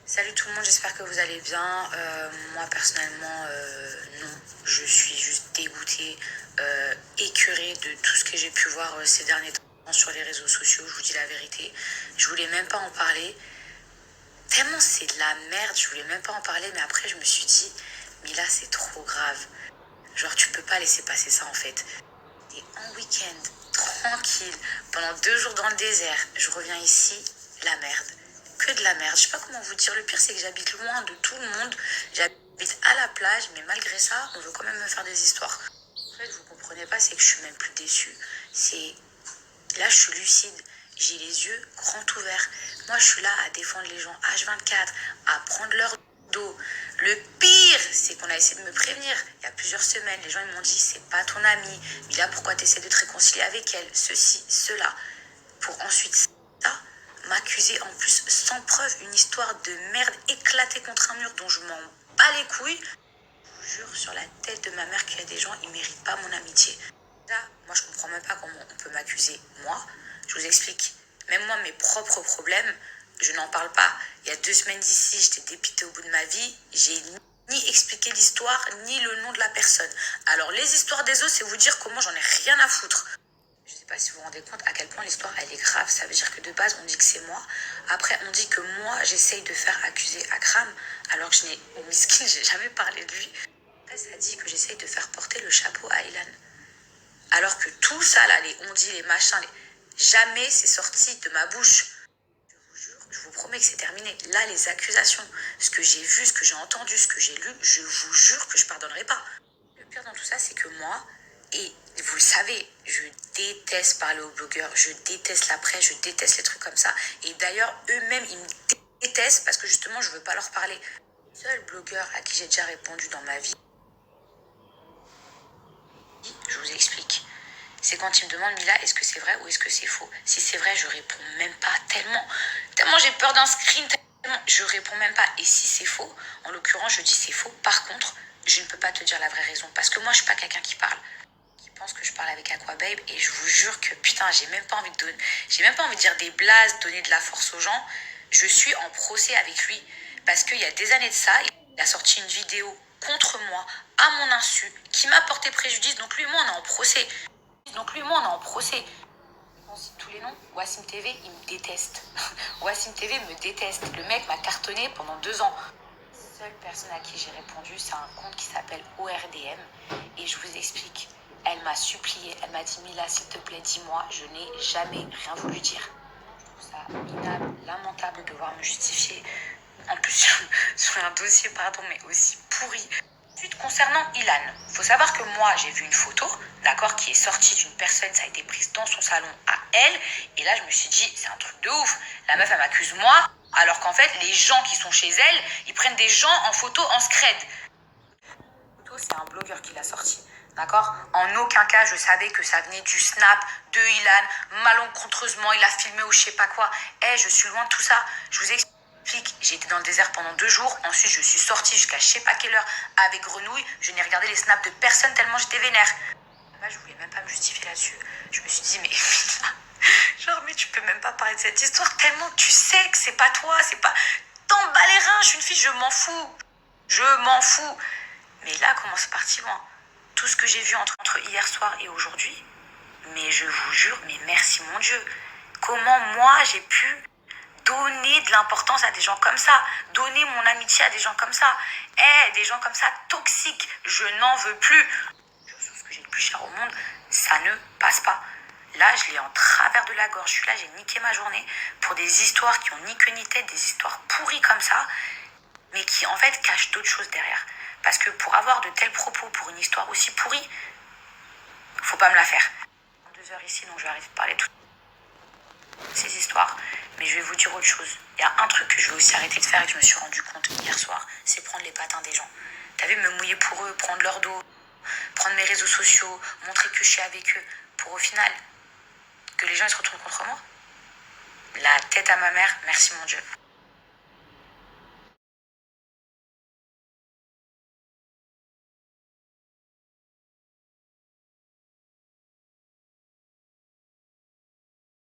Salut tout le monde, j'espère que vous allez bien. Moi personnellement, non. Je suis juste dégoûtée, écœurée de tout ce que j'ai pu voir ces derniers temps sur les réseaux sociaux. Je vous dis la vérité. Je voulais même pas en parler. Tellement c'est de la merde, je voulais même pas en parler. Mais après, je me suis dit, Mila, c'est trop grave. Genre, tu peux pas laisser passer ça en fait. Et en week-end, tranquille, pendant 2 jours dans le désert, je reviens ici, la merde. Que de la merde. Je sais pas comment vous dire. Le pire, c'est que j'habite loin de tout le monde. J'habite à la plage, mais malgré ça, on veut quand même me faire des histoires. En fait, vous comprenez pas, c'est que je suis même plus déçue. C'est. Là, je suis lucide. J'ai les yeux grands ouverts. Moi, je suis là à défendre les gens H24, à prendre leur dos. Le pire, c'est qu'on a essayé de me prévenir. Il y a plusieurs semaines, les gens ils m'ont dit, c'est pas ton amie. Mais là, pourquoi tu essaies de te réconcilier avec elle? Ceci, cela. Pour ensuite ça, m'accuser en plus sans preuve, une histoire de merde éclatée contre un mur dont je m'en bats les couilles. Je vous jure sur la tête de ma mère qu'il y a des gens, ils méritent pas mon amitié. Là, moi je comprends même pas comment on peut m'accuser. Moi, je vous explique. Même moi, mes propres problèmes, je n'en parle pas. Il y a 2 semaines d'ici, j'étais dépitée au bout de ma vie. J'ai ni expliqué l'histoire, ni le nom de la personne. Alors les histoires des autres, c'est vous dire comment j'en ai rien à foutre. Je ne sais pas si vous vous rendez compte à quel point l'histoire elle est grave. Ça veut dire que de base on dit que c'est moi. Après on dit que moi j'essaye de faire accuser Akram alors que je n'ai miskin, j'ai jamais parlé de lui. Après ça dit que j'essaye de faire porter le chapeau à Ilan. Alors que tout ça là, les on-dit, les machins, jamais c'est sorti de ma bouche. Je vous jure, je vous promets que c'est terminé. Là les accusations, ce que j'ai vu, ce que j'ai entendu, ce que j'ai lu, je vous jure que je pardonnerai pas. Le pire dans tout ça, c'est que moi, et vous le savez, je déteste parler aux blogueurs, je déteste la presse, je déteste les trucs comme ça. Et d'ailleurs, eux-mêmes, ils me détestent parce que justement, je veux pas leur parler. Le seul blogueur à qui j'ai déjà répondu dans ma vie, je vous explique. C'est quand il me demande, Mila, est-ce que c'est vrai ou est-ce que c'est faux? Si c'est vrai, je réponds même pas tellement j'ai peur d'un screen, tellement je réponds même pas. Et si c'est faux, en l'occurrence, je dis c'est faux. Par contre, je ne peux pas te dire la vraie raison parce que moi, je suis pas quelqu'un qui parle. Qui pense que je parle avec Aquababe et je vous jure que putain, j'ai même pas envie de dire des blases, donner de la force aux gens. Je suis en procès avec lui parce qu'il y a des années de ça, il a sorti une vidéo contre moi, à mon insu, qui m'a porté préjudice. Donc lui et moi, on est en procès. On cite tous les noms. Wassim TV, il me déteste. Wassim TV me déteste. Le mec m'a cartonné pendant 2 ans. La seule personne à qui j'ai répondu, c'est un compte qui s'appelle ORDM. Et je vous explique. Elle m'a supplié, elle m'a dit Mila, s'il te plaît, dis-moi, je n'ai jamais rien voulu dire. Je trouve ça minable, lamentable de devoir me justifier. En plus, sur un dossier, pardon, mais aussi pourri. Ensuite, concernant Ilan, il faut savoir que moi, j'ai vu une photo, d'accord, qui est sortie d'une personne, ça a été prise dans son salon à elle. Et là, je me suis dit, c'est un truc de ouf. La meuf, elle m'accuse moi, alors qu'en fait, les gens qui sont chez elle, ils prennent des gens en photo en scred. C'est un blogueur qui l'a sorti. D'accord. En aucun cas, je savais que ça venait du snap de Ilan. Malencontreusement, il a filmé ou je sais pas quoi. Je suis loin de tout ça. Je vous explique. J'ai été dans le désert pendant 2 jours. Ensuite, je suis sortie jusqu'à je sais pas quelle heure avec Grenouille. Je n'ai regardé les snaps de personne tellement j'étais vénère. Là, je voulais même pas me justifier là-dessus. Je me suis dit, mais genre, mais tu peux même pas parler de cette histoire tellement tu sais que c'est pas toi, c'est pas. T'en bats les reins, je suis une fille, je m'en fous. Je m'en fous. Mais là, comment c'est parti loin? Tout ce que j'ai vu entre hier soir et aujourd'hui, mais je vous jure, mais merci mon Dieu. Comment moi j'ai pu donner de l'importance à des gens comme ça, donner mon amitié à des gens comme ça, des gens comme ça toxiques, je n'en veux plus. Ce que j'ai le plus cher au monde, ça ne passe pas. Là, je l'ai en travers de la gorge. Je suis là, j'ai niqué ma journée pour des histoires qui ont ni queue ni tête, des histoires pourries comme ça, mais qui en fait cachent d'autres choses derrière. Parce que pour avoir de tels propos pour une histoire aussi pourrie, faut pas me la faire. 2 heures ici, donc je vais arrêter de parler de toutes ces histoires. Mais je vais vous dire autre chose. Il y a un truc que je vais aussi arrêter de faire et que je me suis rendu compte hier soir, c'est prendre les patins des gens. T'as vu, me mouiller pour eux, prendre leur dos, prendre mes réseaux sociaux, montrer que je suis avec eux, pour au final que les gens ils se retournent contre moi. La tête à ma mère, merci mon Dieu.